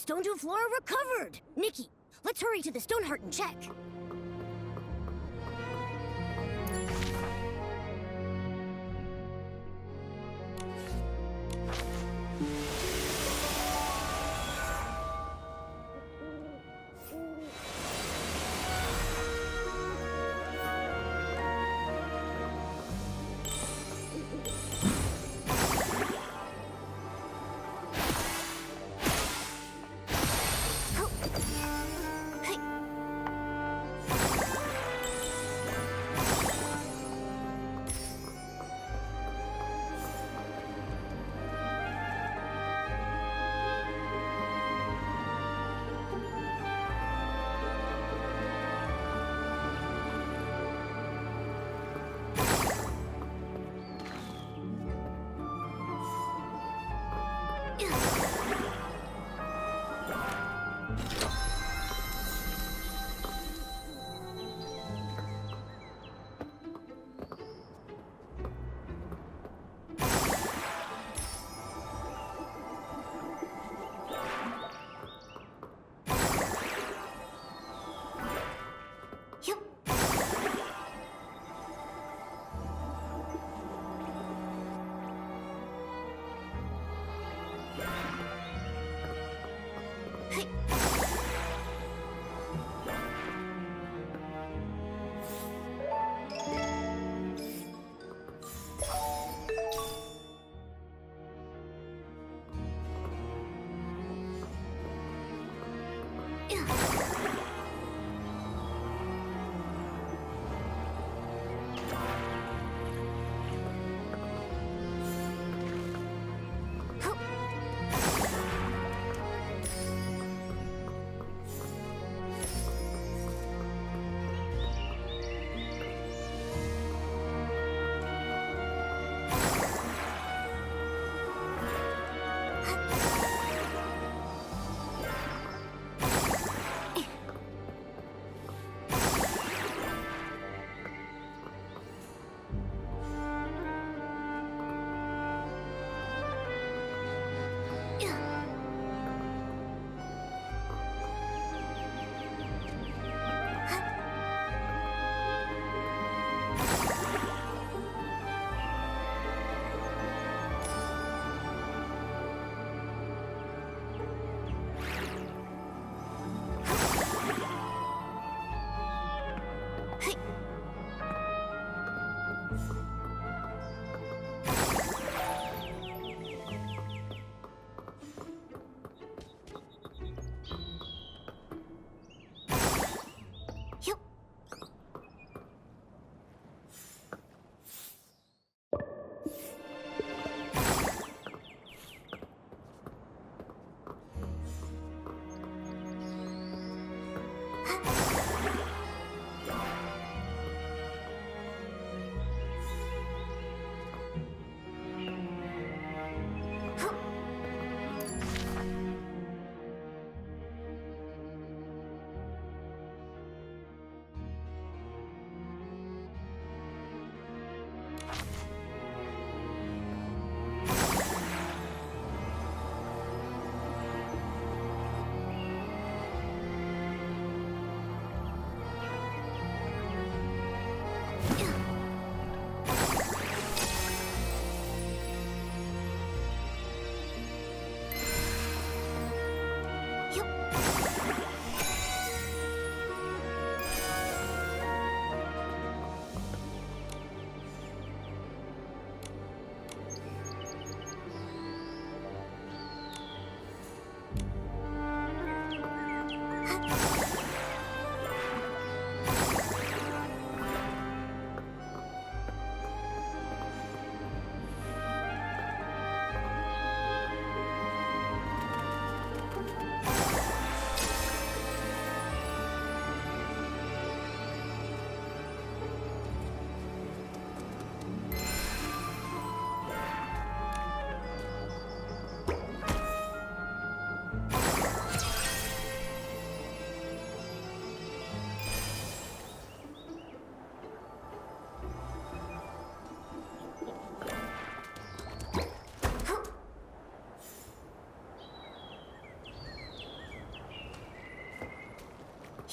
stone to Flora recovered! Nikki, let's hurry to the Stoneheart and check.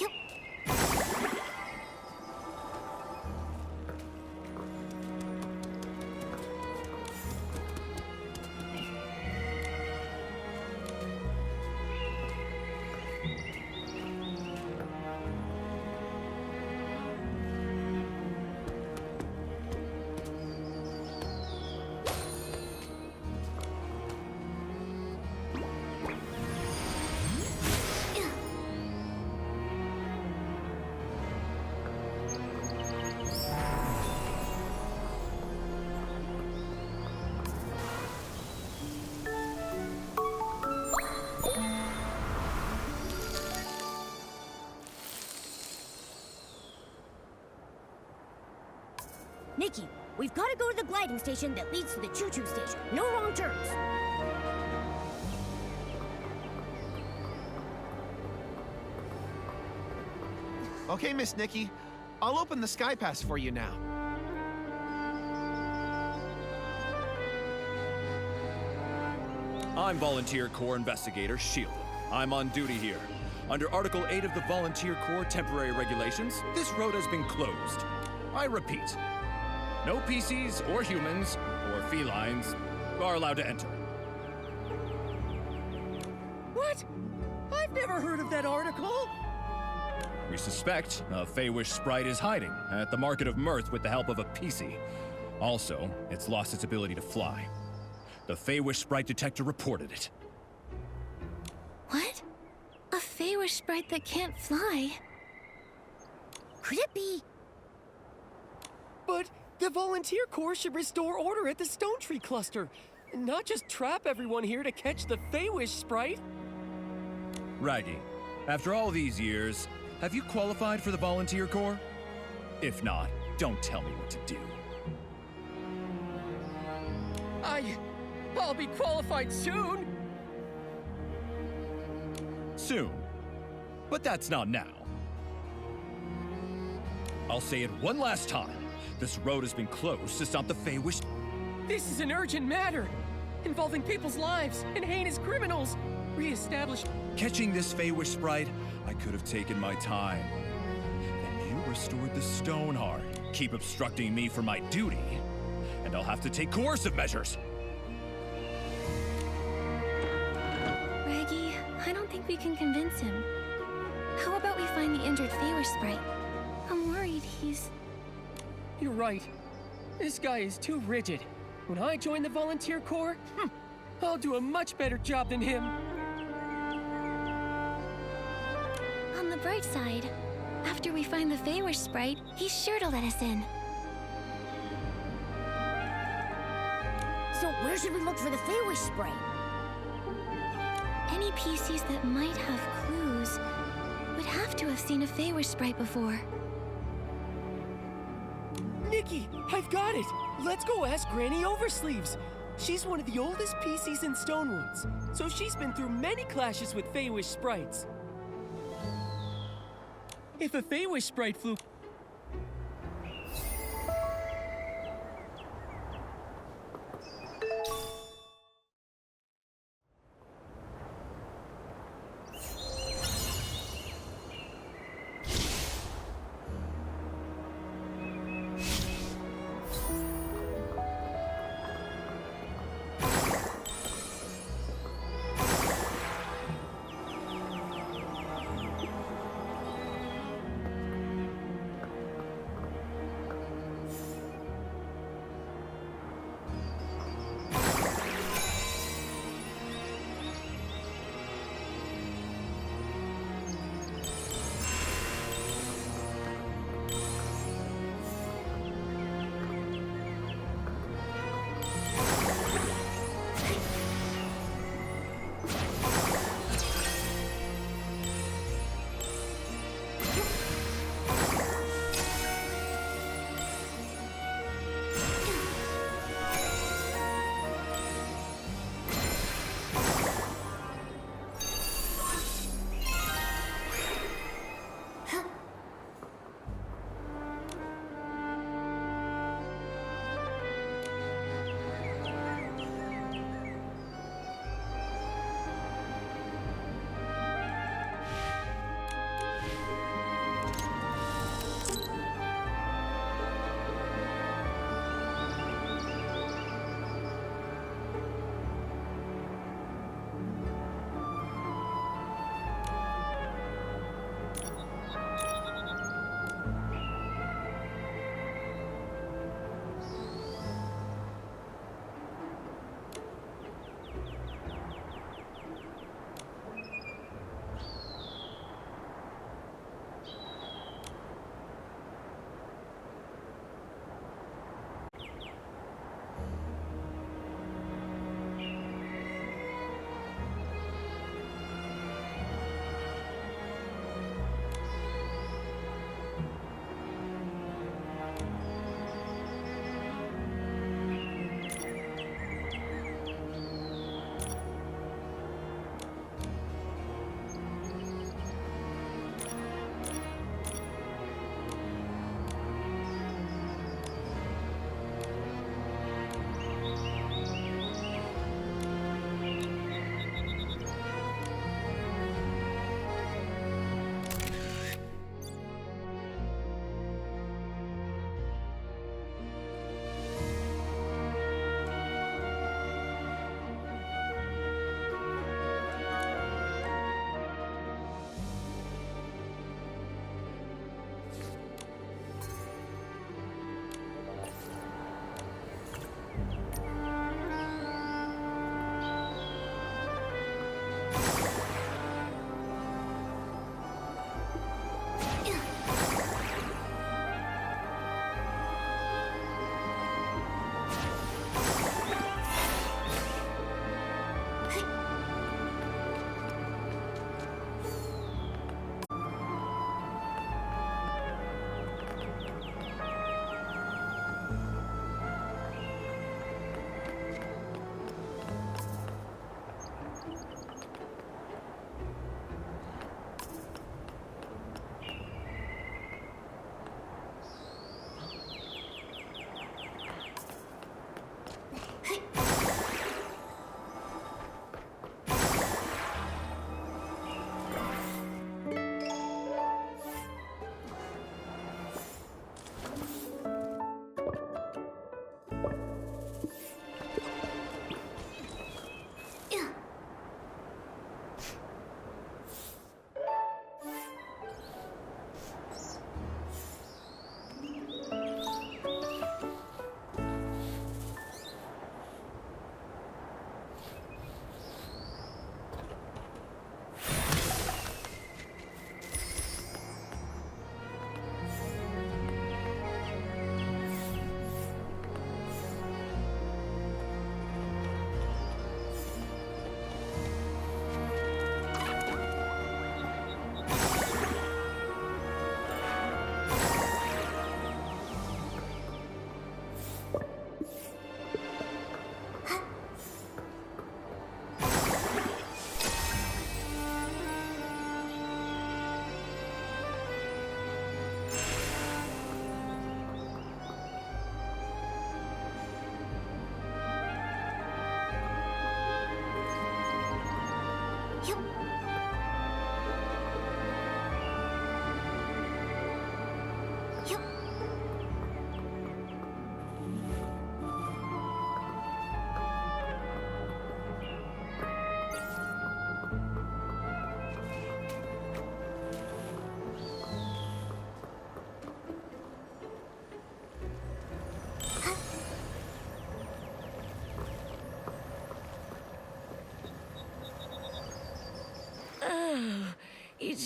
Yep. Nikki, we've got to go to the gliding station that leads to the choo-choo station. No wrong turns. Okay, Miss Nikki. I'll open the sky pass for you now. I'm Volunteer Corps Investigator Shield. I'm on duty here. Under Article 8 of the Volunteer Corps Temporary Regulations, this road has been closed. I repeat, no PCs or humans or felines are allowed to enter. What? I've never heard of that article! We suspect a Feywish sprite is hiding at the Market of Mirth with the help of a PC. Also, it's lost its ability to fly. The Feywish sprite detector reported it. What? A Feywish sprite that can't fly? Could it be? But the Volunteer Corps should restore order at the Stone Tree Cluster, not just trap everyone here to catch the Feywish sprite. Raggy, after all these years, have you qualified for the Volunteer Corps? If not, don't tell me what to do. I'll be qualified soon. Soon. But that's not now. I'll say it one last time. This road has been closed to stop the Feywish. This is an urgent matter, involving people's lives and heinous criminals. Re-establish. Catching this Feywish sprite, I could have taken my time. Then you restored the Stoneheart. Keep obstructing me from my duty, and I'll have to take coercive measures. Raggy, I don't think we can convince him. How about we find the injured Feywish sprite? I'm worried he's... You're right. This guy is too rigid. When I join the Volunteer Corps, I'll do a much better job than him. On the bright side, after we find the Feywish sprite, he's sure to let us in. So where should we look for the Feywish sprite? Any PCs that might have clues would have to have seen a Feywish sprite before. Nikki, I've got it! Let's go ask Granny Oversleeves. She's one of the oldest PCs in Stonewoods, so she's been through many clashes with Feywish sprites. If a Feywish sprite flew...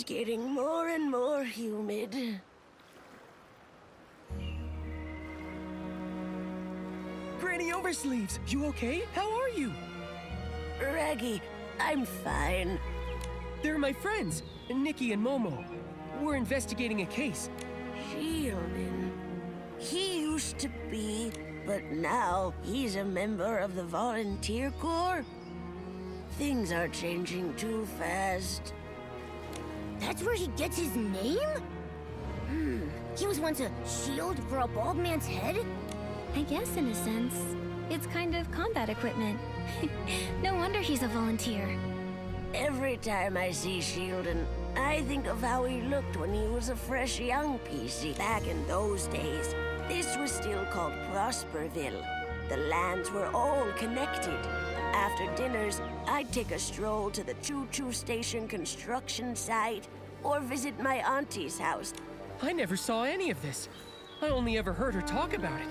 getting more and more humid. Granny Oversleeves, you okay? How are you? Raggy, I'm fine. They're my friends, Nikki and Momo. We're investigating a case. Shielding. He used to be, but now he's a member of the volunteer corps. Things are changing too fast. That's where he gets his name? He was once a shield for a bald man's head? I guess in a sense, it's kind of combat equipment. No wonder he's a volunteer. Every time I see Shieldon, I think of how he looked when he was a fresh young PC back in those days. This was still called Prosperville. The lands were all connected. After dinners, I'd take a stroll to the choo-choo station construction site or visit my auntie's house. I never saw any of this. I only ever heard her talk about it.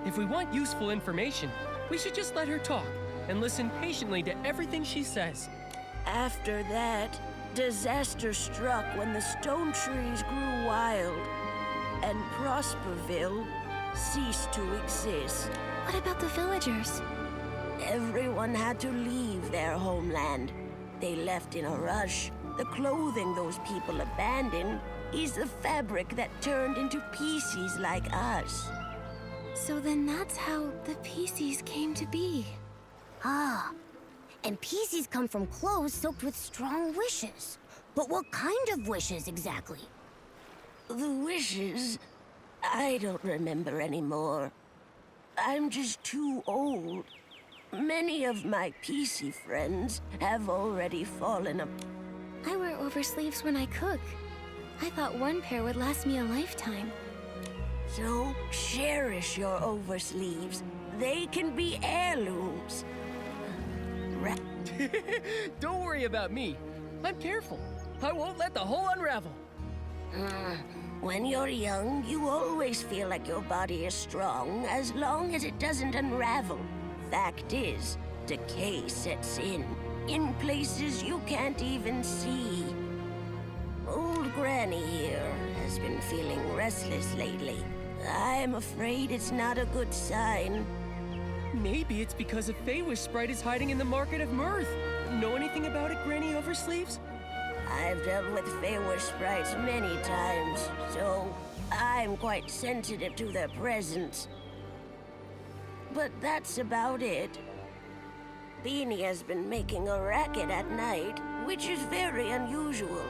If we want useful information, we should just let her talk and listen patiently to everything she says. After that, disaster struck when the stone trees grew wild, and Prosperville ceased to exist. What about the villagers? Everyone had to leave their homeland. They left in a rush. The clothing those people abandoned is the fabric that turned into PCs like us. So then that's how the PCs came to be. Ah, and PCs come from clothes soaked with strong wishes. But what kind of wishes exactly? The wishes? I don't remember anymore. I'm just too old. Many of my PC friends have already fallen apart. I wear oversleeves when I cook. I thought one pair would last me a lifetime. So cherish your oversleeves. They can be heirlooms. Don't worry about me. I'm careful. I won't let the whole unravel. When you're young, you always feel like your body is strong as long as it doesn't unravel. Fact is, decay sets in places you can't even see. Old Granny here has been feeling restless lately. I'm afraid it's not a good sign. Maybe it's because a Feywish sprite is hiding in the Market of Mirth. Know anything about it, Granny Oversleeves? I've dealt with Feywish sprites many times, so I'm quite sensitive to their presence. But that's about it. Beanie has been making a racket at night, which is very unusual.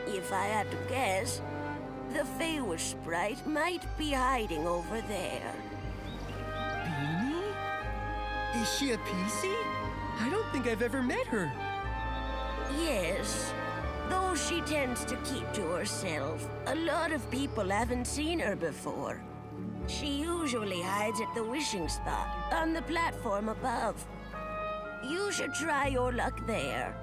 If I had to guess, the Feywish sprite might be hiding over there. Beanie? Is she a PC? I don't think I've ever met her. Yes, though she tends to keep to herself. A lot of people haven't seen her before. She usually hides at the wishing spot, on the platform above. You should try your luck there.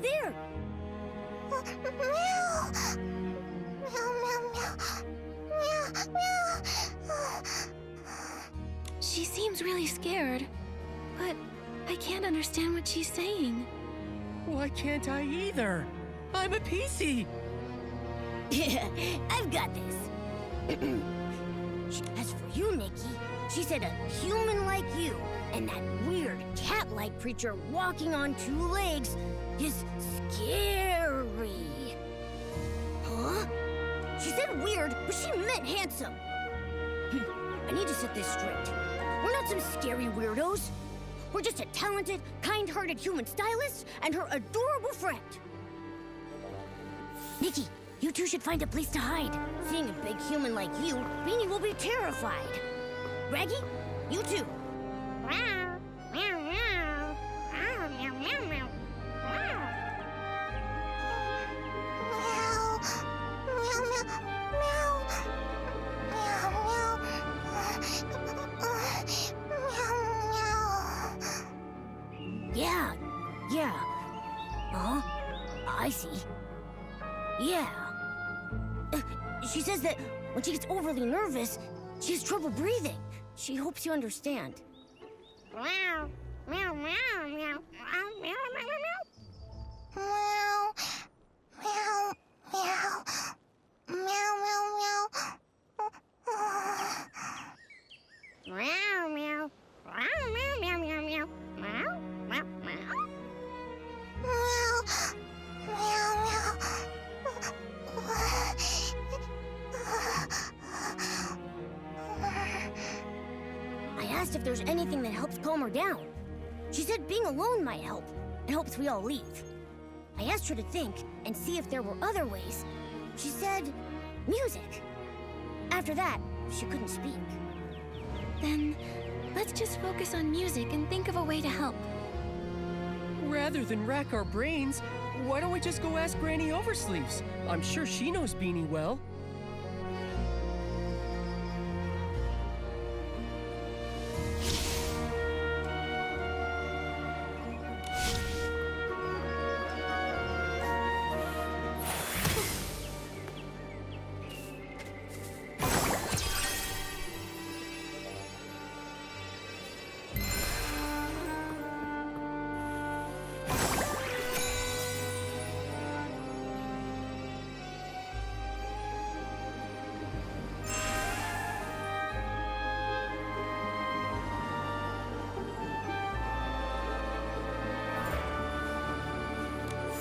There! She seems really scared, but I can't understand what she's saying. Why can't I either? I'm a PC. I've got this. As for you, Nikki, she said a human like you and that weird cat-like creature walking on two legs is scary. Huh? She said weird, but she meant handsome. I need to set this straight. We're not some scary weirdos. We're just a talented, kind-hearted human stylist and her adorable friend. Nikki, you two should find a place to hide. Seeing a big human like you, Beanie will be terrified. Raggy, you too. Yeah. Huh? I see. Yeah. She says that when she gets overly nervous, she has trouble breathing. She hopes you understand. I asked if there's anything that helps calm her down. She said being alone might help, and hopes we all leave. I asked her to think and see if there were other ways. She said music. After that, she couldn't speak. Then, let's just focus on music and think of a way to help. Rather than rack our brains, why don't we just go ask Granny Oversleeves? I'm sure she knows Beanie well.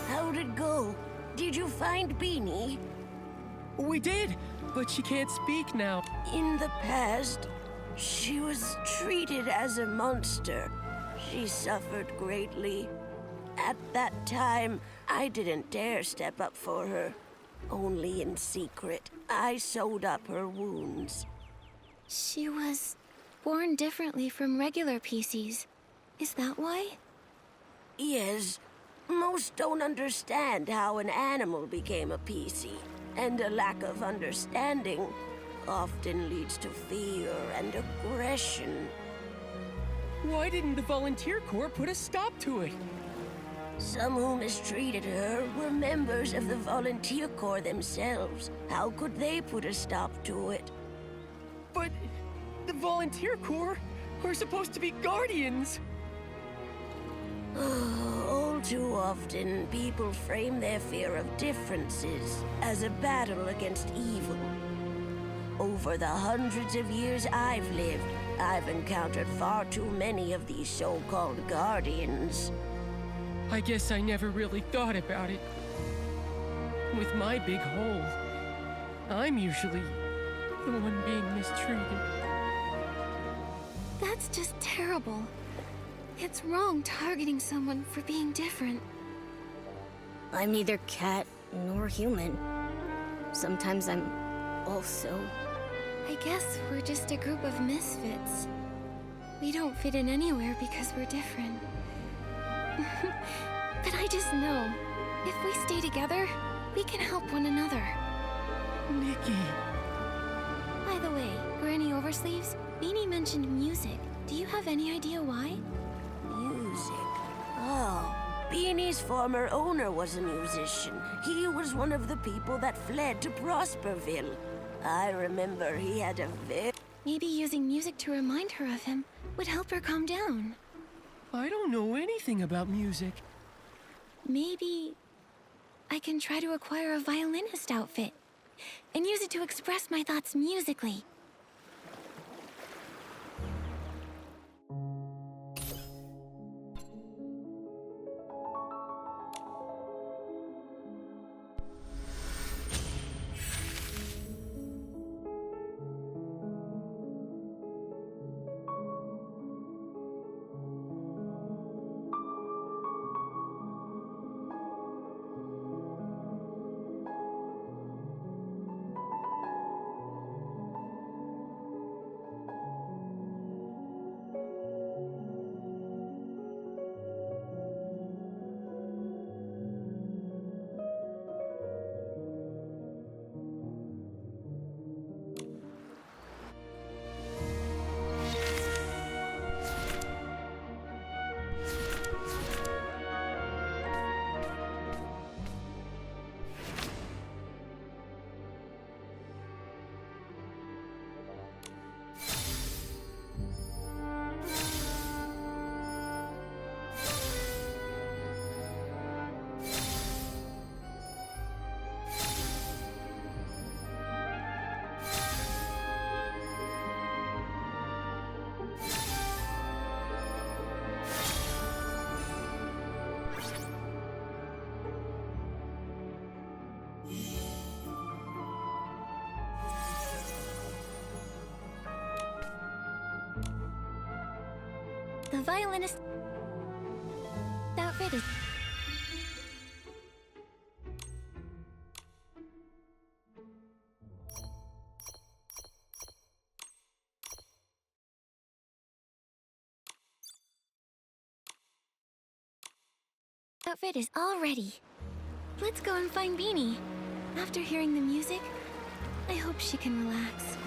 How'd it go? Did you find Beanie? We did, but she can't speak now. In the past, she was treated as a monster. She suffered greatly. At that time, I didn't dare step up for her. Only in secret, I sewed up her wounds. She was born differently from regular PCs. Is that why? Yes, most don't understand how an animal became a PC, and a lack of understanding often leads to fear and aggression. Why didn't the Volunteer Corps put a stop to it? Some who mistreated her were members of the Volunteer Corps themselves. How could they put a stop to it? But the Volunteer Corps are supposed to be guardians. All too often, people frame their fear of differences as a battle against evil. Over the hundreds of years I've lived, I've encountered far too many of these so-called guardians. I guess I never really thought about it. With my big hole, I'm usually the one being mistreated. That's just terrible. It's wrong targeting someone for being different. I'm neither cat nor human. Sometimes I'm also... I guess we're just a group of misfits. We don't fit in anywhere because we're different. But I just know, if we stay together, we can help one another. Nikki. By the way, Granny Oversleeves, Beanie mentioned music. Do you have any idea why? Music. Oh, Beanie's former owner was a musician. He was one of the people that fled to Prosperville. I remember he had a very... Maybe using music to remind her of him would help her calm down. I don't know anything about music. Maybe I can try to acquire a violinist outfit and use it to express my thoughts musically. The violinist outfit is... Outfit is all ready. Let's go and find Beanie. After hearing the music, I hope she can relax.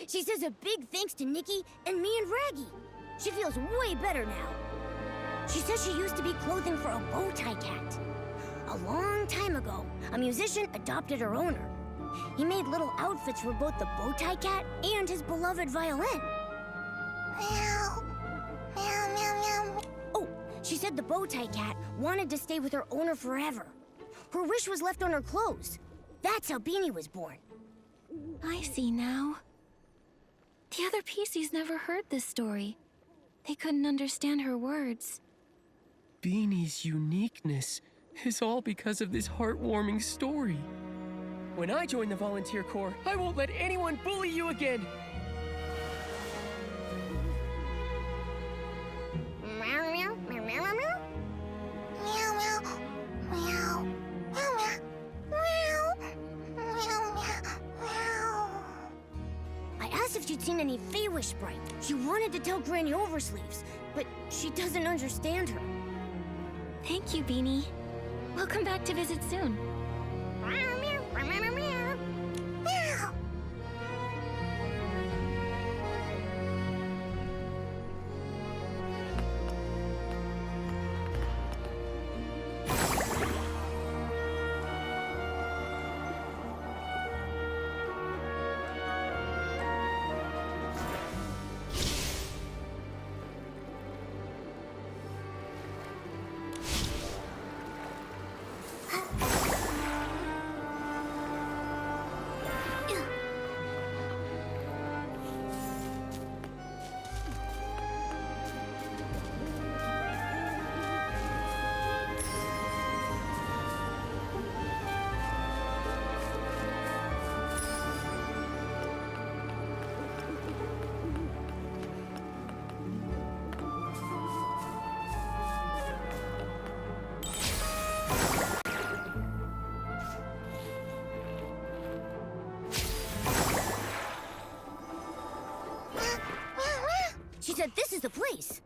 She says a big thanks to Nikki and me and Raggy. She feels way better now. She says she used to be clothing for a bow tie cat. A long time ago, a musician adopted her owner. He made little outfits for both the bow tie cat and his beloved violin. Meow. Meow, meow, meow. Oh, she said the bow tie cat wanted to stay with her owner forever. Her wish was left on her clothes. That's how Beanie was born. I see now. The other PCs never heard this story. They couldn't understand her words. Beanie's uniqueness is all because of this heartwarming story. When I join the volunteer corps, I won't let anyone bully you again. Meow, meow, meow, meow, meow, meow. Meow, meow, meow, meow, meow, meow, meow, meow. I asked if she'd seen any Feywish sprite. She wanted to tell Granny Oversleeves, but she doesn't understand her. Thank you, Beanie. We'll come back to visit soon. Meow, meow, meow, meow, meow. Meow. She said this is the place.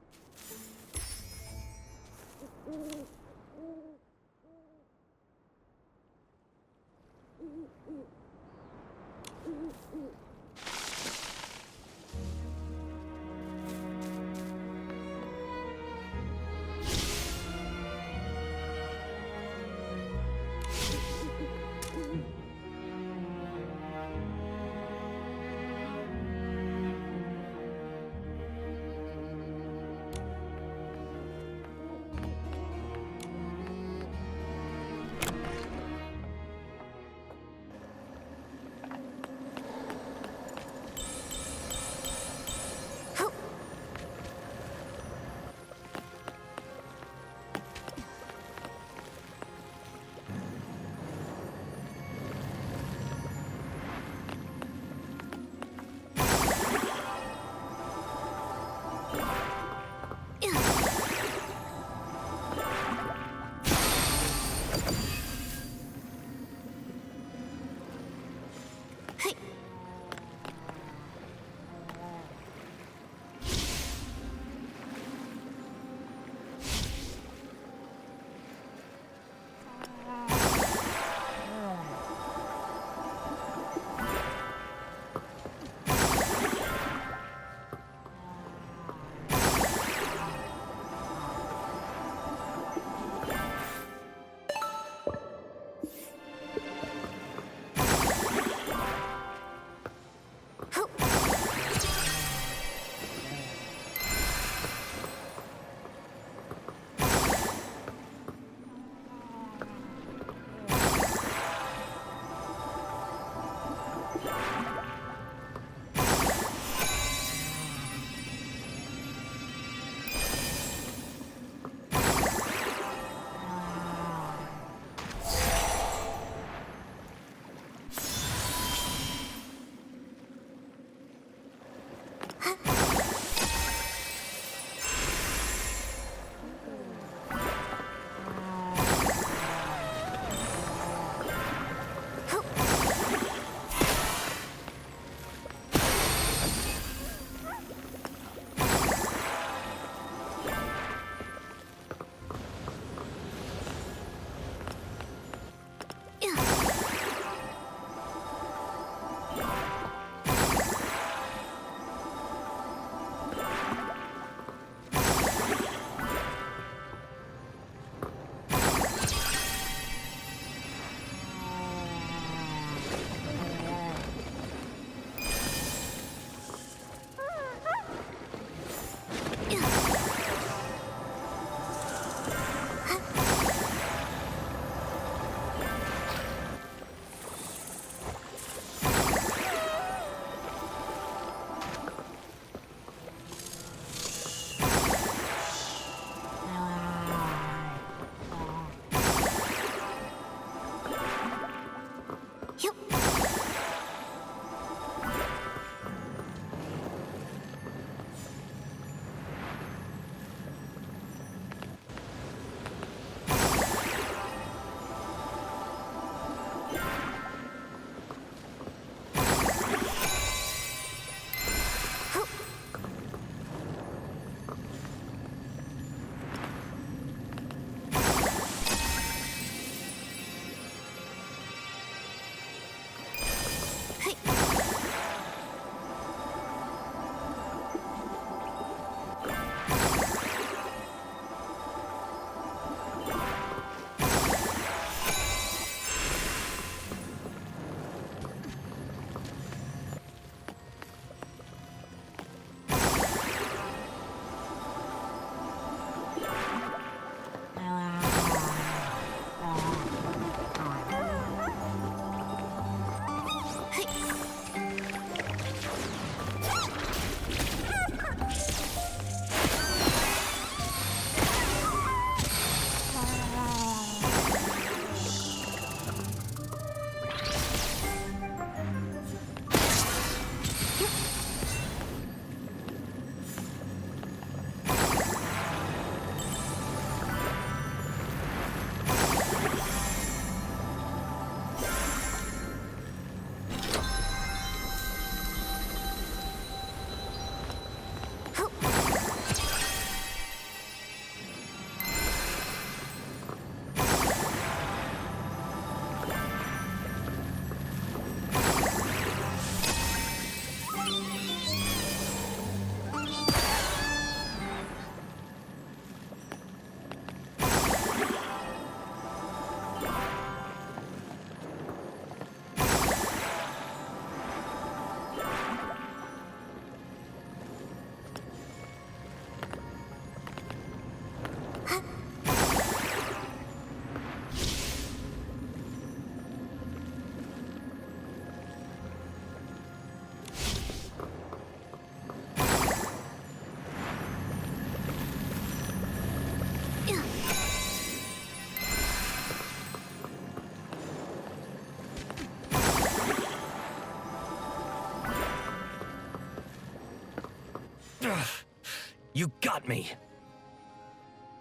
You got me.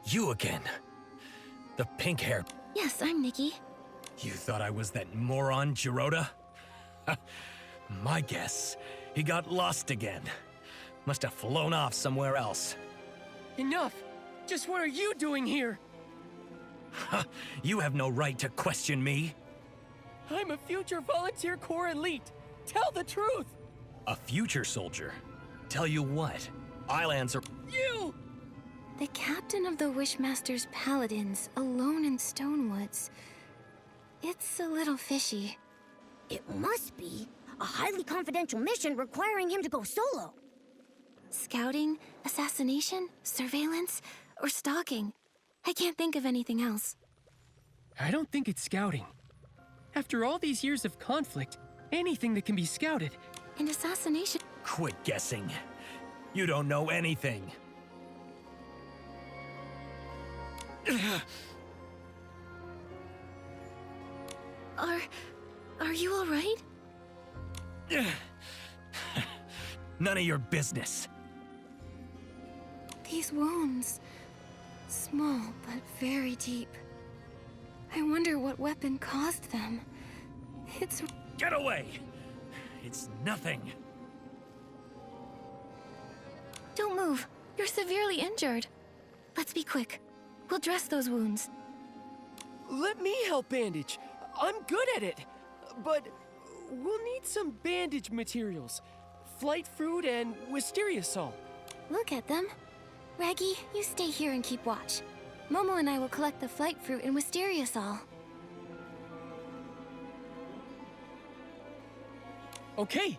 You again. The pink hair. Yes, I'm Nikki. You thought I was that moron, Jirota? My guess, he got lost again. Must have flown off somewhere else. Enough! Just what are you doing here? You have no right to question me. I'm a future volunteer corps elite. Tell the truth! A future soldier. Tell you what, I'll answer. You! The captain of the Wishmaster's Paladins, alone in Stonewoods. It's a little fishy. It must be a highly confidential mission requiring him to go solo. Scouting, assassination, surveillance, or stalking. I can't think of anything else. I don't think it's scouting. After all these years of conflict, anything that can be scouted. And assassination. Quit guessing. You don't know anything. Are you all right? None of your business. These wounds. Small, but very deep. I wonder what weapon caused them. It's... Get away! It's nothing. Don't move. You're severely injured. Let's be quick. We'll dress those wounds. Let me help bandage. I'm good at it. But we'll need some bandage materials. Flight fruit and wisteria salt. We'll get them. Raggy, you stay here and keep watch. Momo and I will collect the flight fruit and wisteria salt. Okay,